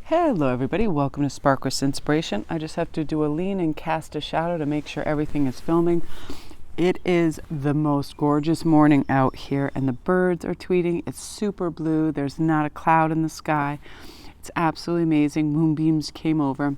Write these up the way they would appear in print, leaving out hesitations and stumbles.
Hello everybody, welcome to Spark with Inspiration. I just have to do a lean and cast a shadow to make sure everything is filming. It is the most gorgeous morning out here and the birds are tweeting. It's super blue, there's not a cloud in the sky. It's absolutely amazing. Moonbeams came over.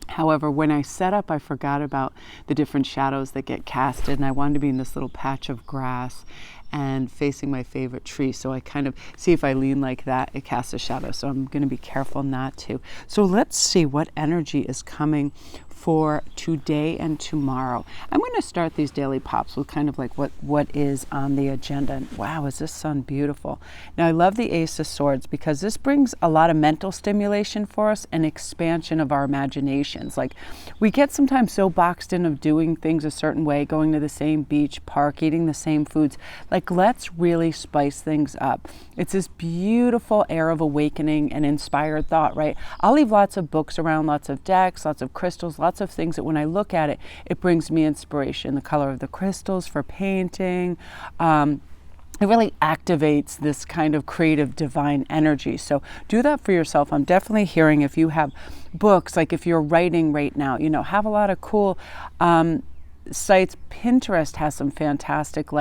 However, when I set up, I forgot about the different shadows that get casted, and I wanted to be in this little patch of grass and facing my favorite tree. So I kind of see if I lean like that, it casts a shadow. So I'm going to be careful not to. So let's see what energy is coming for today and tomorrow. I'm going to start these daily pops with kind of like what is on the agenda. And wow, is this sun beautiful? Now I love the Ace of Swords because this brings a lot of mental stimulation for us and expansion of our imaginations. Like we get sometimes so boxed in of doing things a certain way, going to the same beach, park, eating the same foods. Like let's really spice things up. It's this beautiful air of awakening and inspired thought, right? I'll leave lots of books around, lots of decks, lots of crystals, lots of things that when I look at it, it brings me inspiration. The color of the crystals for painting. It really activates this kind of creative divine energy. So do that for yourself. I'm definitely hearing if you have books, like if you're writing right now, have a lot of cool sites. Pinterest has some fantastic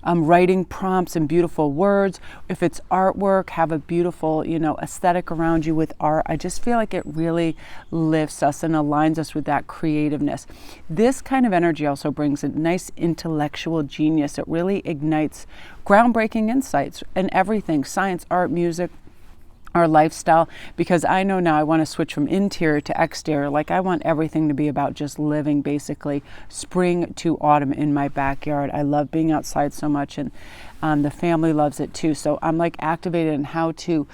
writing prompts and beautiful words. If it's artwork, have a beautiful aesthetic around you with art. I just feel like it really lifts us and aligns us with that creativeness. This kind of energy also brings a nice intellectual genius. It really ignites groundbreaking insights in everything: science, art, music, our lifestyle, because I know now I want to switch from interior to exterior. Like I want everything to be about just living, basically spring to autumn in my backyard. I love being outside so much, and the family loves it too. So I'm like activated in how to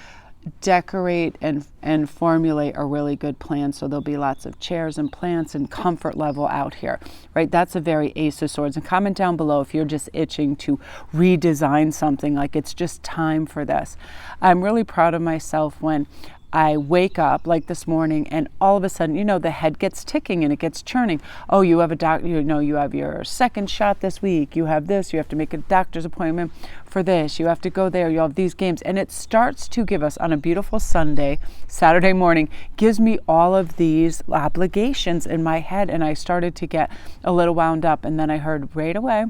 decorate and formulate a really good plan. So there'll be lots of chairs and plants and comfort level out here, right? That's a very Ace of Swords. And comment down below if you're just itching to redesign something, like it's just time for this. I'm really proud of myself when I wake up like this morning and all of a sudden, the head gets ticking and it gets churning. Oh, you have you have your second shot this week. You have this, you have to make a doctor's appointment for this. You have to go there. You have these games. And it starts to give us on a beautiful Saturday morning, gives me all of these obligations in my head. And I started to get a little wound up. And then I heard right away,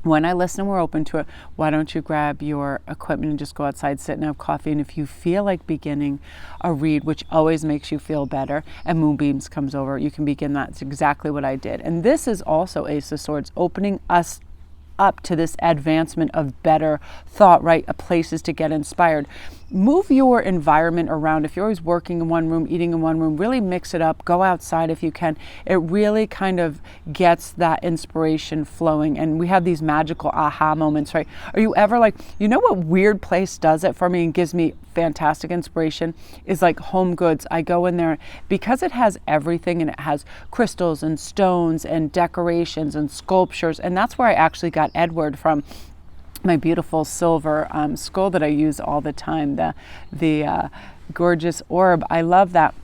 when I listen and we're open to it, why don't you grab your equipment and just go outside, sit and have coffee. And if you feel like beginning a read, which always makes you feel better, and Moonbeams comes over, you can begin that. It's exactly what I did. And this is also Ace of Swords, opening us up to this advancement of better thought, right? Places to get inspired. Move your environment around. If you're always working in one room, eating in one room, really mix it up. Go outside if you can. It really kind of gets that inspiration flowing. And we have these magical aha moments, right? Are you ever like, what weird place does it for me and gives me fantastic inspiration is like Home Goods. I go in there because it has everything, and it has crystals and stones and decorations and sculptures. And that's where I actually got Edward from, my beautiful silver skull that I use all the time, the gorgeous orb. I love that.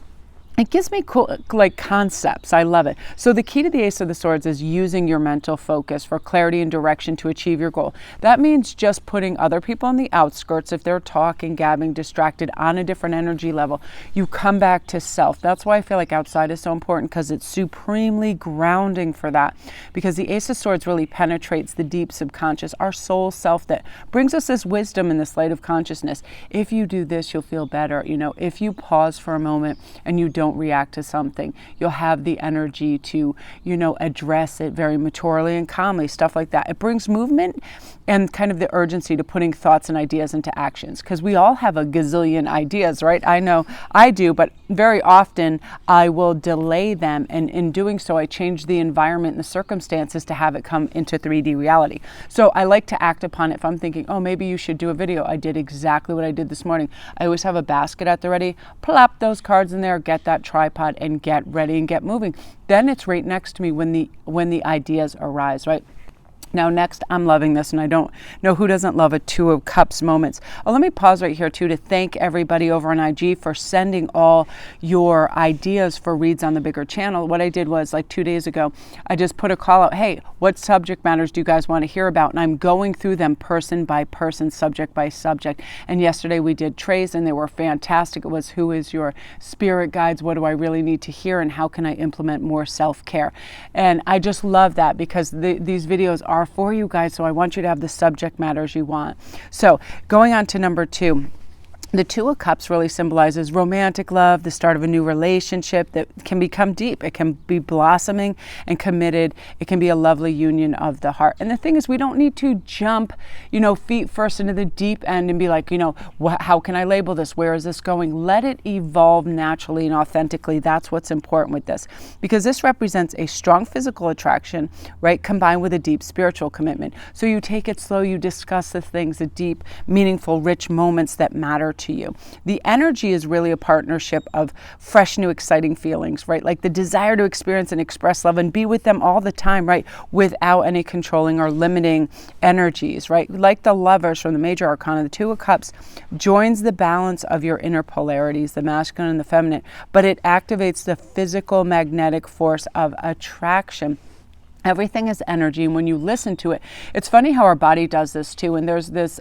It gives me cool concepts. I love it. So the key to the Ace of the Swords is using your mental focus for clarity and direction to achieve your goal. That means just putting other people on the outskirts. If they're talking, gabbing, distracted, on a different energy level, you come back to self. That's why I feel like outside is so important, because it's supremely grounding for that. Because the Ace of Swords really penetrates the deep subconscious, our soul self, that brings us this wisdom and this light of consciousness. If you do this, you'll feel better. If you pause for a moment and you don't react to something, you'll have the energy to address it very maturely and calmly, stuff like that. It brings movement and kind of the urgency to putting thoughts and ideas into actions, because we all have a gazillion ideas, right? I know I do, but very often I will delay them, and in doing so I change the environment and the circumstances to have it come into 3D reality. So I like to act upon it. If I'm thinking, oh, maybe you should do a video, I did exactly what I did this morning. I always have a basket at the ready, plop those cards in there, get that tripod, and get ready and get moving. Then it's right next to me when the ideas arise, right? Now next, I'm loving this, and I don't know who doesn't love a Two of Cups moments. Oh, let me pause right here too to thank everybody over on IG for sending all your ideas for reads on the bigger channel. What I did was, like 2 days ago, I just put a call out, hey, what subject matters do you guys want to hear about? And I'm going through them person by person, subject by subject. And yesterday we did trays, and they were fantastic. It was, who is your spirit guides? What do I really need to hear? And how can I implement more self-care? And I just love that, because these videos are for you guys, so I want you to have the subject matters you want. So going on to number 2. The Two of Cups really symbolizes romantic love, the start of a new relationship that can become deep. It can be blossoming and committed. It can be a lovely union of the heart. And the thing is, we don't need to jump, feet first into the deep end and be like, how can I label this? Where is this going? Let it evolve naturally and authentically. That's what's important with this, because this represents a strong physical attraction, right, combined with a deep spiritual commitment. So you take it slow, you discuss the things, the deep, meaningful, rich moments that matter to you. The energy is really a partnership of fresh, new, exciting feelings, right? Like the desire to experience and express love and be with them all the time, right? Without any controlling or limiting energies, right? Like the Lovers from the Major Arcana, the Two of Cups joins the balance of your inner polarities, the masculine and the feminine, but it activates the physical magnetic force of attraction. Everything is energy, and when you listen to it, it's funny how our body does this too. And there's this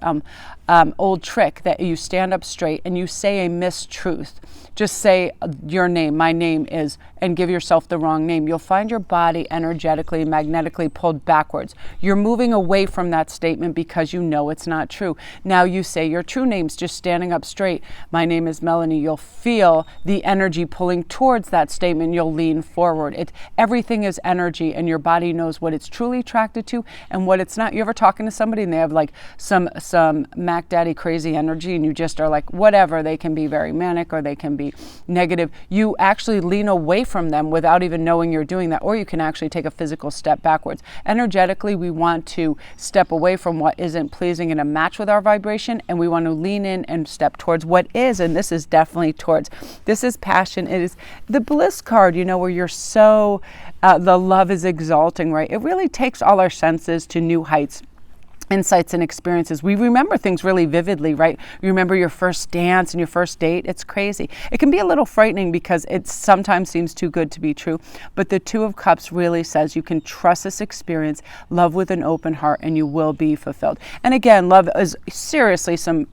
old trick that you stand up straight and you say a mistruth. Just say your name, my name is, and give yourself the wrong name. You'll find your body energetically, magnetically pulled backwards. You're moving away from that statement because you know it's not true. Now you say your true names, just standing up straight. My name is Melanie. You'll feel the energy pulling towards that statement. You'll lean forward. Everything is energy, and your body knows what it's truly attracted to and what it's not. You ever talking to somebody and they have like some Mac Daddy crazy energy, and you just are like, whatever. They can be very manic or they can be negative. You actually lean away from them without even knowing you're doing that, or you can actually take a physical step backwards. Energetically, we want to step away from what isn't pleasing and a match with our vibration, and we want to lean in and step towards what is, and this is definitely towards. This is passion. It is the bliss card, where you're so, the love is exalting, right? It really takes all our senses to new heights. Insights and experiences. We remember things really vividly, right? You remember your first dance and your first date. It's crazy. It can be a little frightening because it sometimes seems too good to be true. But the Two of Cups really says you can trust this experience, love with an open heart, and you will be fulfilled. And again, love is seriously some,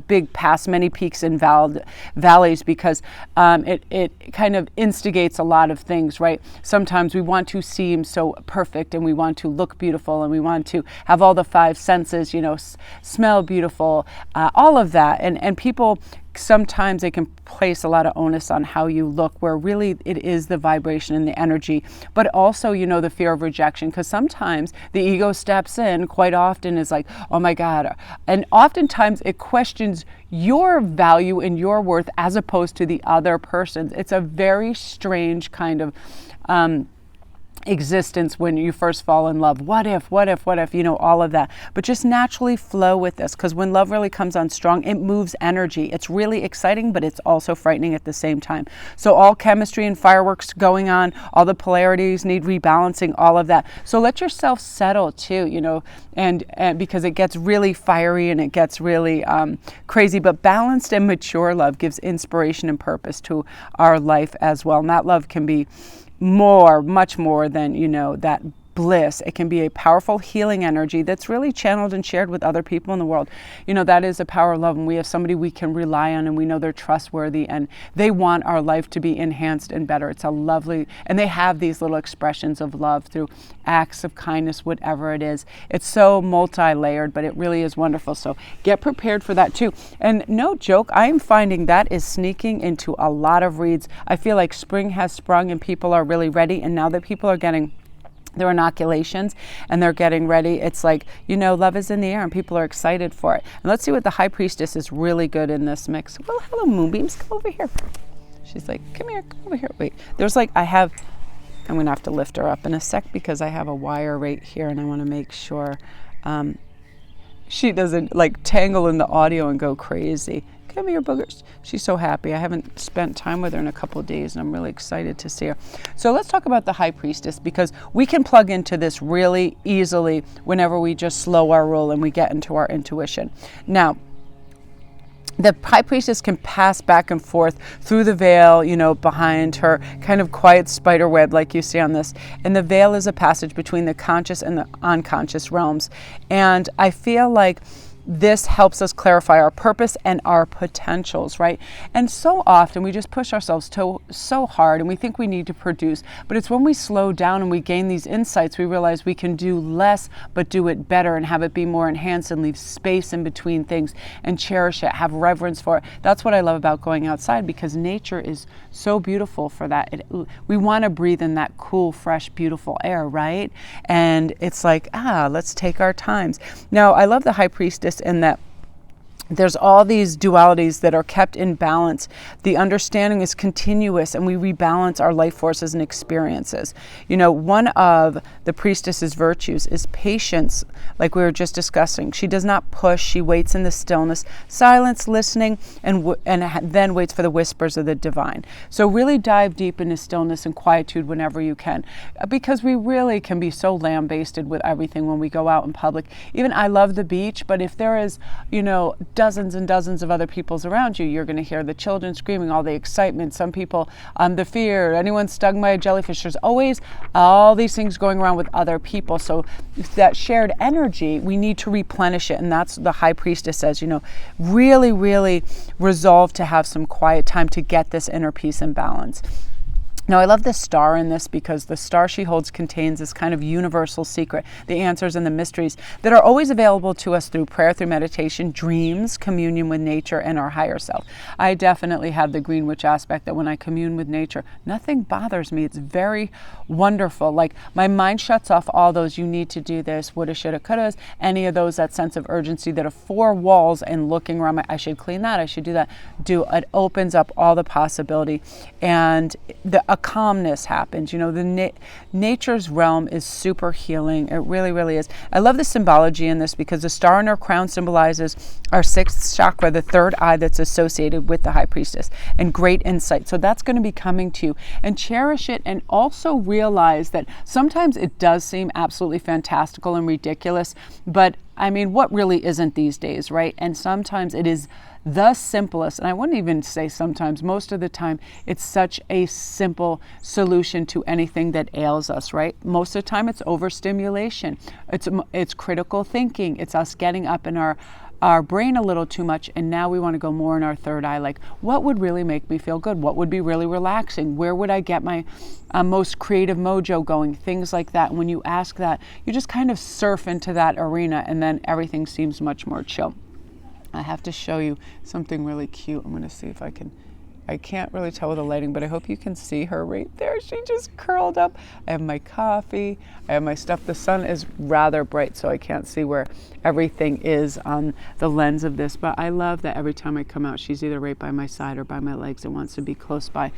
big past many peaks and valleys, because it kind of instigates a lot of things, right? Sometimes we want to seem so perfect, and we want to look beautiful, and we want to have all the five senses, smell beautiful, all of that. And people, sometimes they can place a lot of onus on how you look, where really it is the vibration and the energy, but also, the fear of rejection, because sometimes the ego steps in quite often, is like, oh my God. And oftentimes it questions your value and your worth as opposed to the other person's. It's a very strange kind of existence when you first fall in love. What if, all of that. But just naturally flow with this, because when love really comes on strong, it moves energy. It's really exciting, but it's also frightening at the same time. So all chemistry and fireworks going on, all the polarities need rebalancing, all of that. So let yourself settle too, and because it gets really fiery and it gets really crazy, but balanced and mature love gives inspiration and purpose to our life as well. And that love can be much more than, that bliss. It can be a powerful healing energy that's really channeled and shared with other people in the world. That is a power of love, and we have somebody we can rely on, and we know they're trustworthy, and they want our life to be enhanced and better. It's a lovely, and they have these little expressions of love through acts of kindness, whatever it is. It's so multi-layered, but it really is wonderful. So get prepared for that too. And no joke, I'm finding that is sneaking into a lot of reads. I feel like spring has sprung and people are really ready. And now that people are getting their inoculations and they're getting ready, it's like, love is in the air and people are excited for it. And let's see what the High Priestess is really good in this mix. Well, hello, Moonbeams, come over here. She's like, come here, come over here. Wait, I'm going to have to lift her up in a sec because I have a wire right here, and I want to make sure she doesn't tangle in the audio and go crazy. Come give me your boogers. She's so happy. I haven't spent time with her in a couple of days, and I'm really excited to see her. So let's talk about the High Priestess, because we can plug into this really easily whenever we just slow our roll and we get into our intuition. Now, the High Priestess can pass back and forth through the veil, you know, behind her kind of quiet spider web like you see on this. And the veil is a passage between the conscious and the unconscious realms. And I feel like this helps us clarify our purpose and our potentials, right? And so often we just push ourselves so hard and we think we need to produce, but it's when we slow down and we gain these insights, we realize we can do less, but do it better and have it be more enhanced and leave space in between things and cherish it, have reverence for it. That's what I love about going outside, because nature is so beautiful for that. We want to breathe in that cool, fresh, beautiful air, right? And it's like, let's take our times. Now, I love the High Priestess in that there's all these dualities that are kept in balance. The understanding is continuous, and we rebalance our life forces and experiences. You know, one of the priestess's virtues is patience, like we were just discussing. She does not push. She waits in the stillness, silence, listening, and then waits for the whispers of the divine. So really dive deep into stillness and quietude whenever you can, because we really can be so lambasted with everything when we go out in public. Even I love the beach, but if there is, you know, dozens and dozens of other people's around you, you're going to hear the children screaming, all the excitement, some people, the fear, anyone stung by a jellyfish. There's always all these things going around with other people. So that shared energy, we need to replenish it. And that's the High Priestess says, you know, really, really resolve to have some quiet time to get this inner peace and balance. Now, I love the star in this, because the star she holds contains this kind of universal secret, the answers and the mysteries that are always available to us through prayer, through meditation, dreams, communion with nature, and our higher self. I definitely have the Green Witch aspect, that when I commune with nature, nothing bothers me. It's very wonderful. Like, my mind shuts off all those, you need to do this, woulda, shoulda, couldas, any of those, that sense of urgency that are four walls and looking around, I should clean that, I should do that. It opens up all the possibility, and a calmness happens. You know, the nature's realm is super healing. It really, really is. I love the symbology in this, because the star in her crown symbolizes our sixth chakra, the third eye that's associated with the High Priestess, and great insight. So that's going to be coming to you, and cherish it, and also realize that sometimes it does seem absolutely fantastical and ridiculous, but I mean, what really isn't these days, right? And sometimes it is the simplest, and I wouldn't even say sometimes, most of the time, it's such a simple solution to anything that ails us, right? Most of the time it's overstimulation, it's critical thinking, it's us getting up in our brain a little too much, and now we want to go more in our third eye, like, what would really make me feel good? What would be really relaxing? Where would I get my most creative mojo going? Things like that. And when you ask that, you just kind of surf into that arena, and then everything seems much more chill. I have to show you something really cute. I'm going to see if I can't really tell with the lighting, but I hope you can see her right there. She just curled up. I have my coffee. I have my stuff. The sun is rather bright, so I can't see where everything is on the lens of this, but I love that every time I come out, she's either right by my side or by my legs and wants to be close by.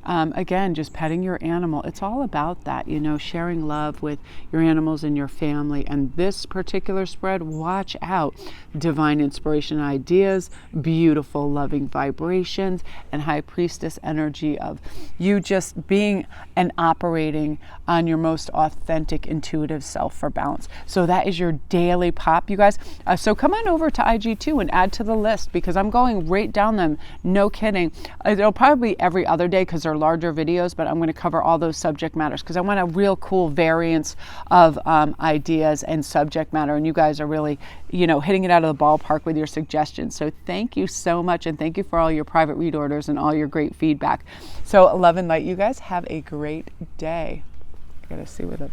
Again, just petting your animal. It's all about that, you know, sharing love with your animals and your family. And this particular spread, watch out. Divine inspiration ideas, beautiful loving vibrations, and High Priestess energy of you just being and operating on your most authentic, intuitive self for balance. So that is your daily pop, you guys. So come on over to IG too and add to the list, because I'm going right down them. No kidding. It'll probably be every other day, because they're larger videos, but I'm going to cover all those subject matters, because I want a real cool variance of ideas and subject matter. And you guys are really, you know, hitting it out of the ballpark with your suggestions. So thank you so much, and thank you for all your private read orders and all your great feedback. So love and light, you guys. Have a great day. I gotta see where the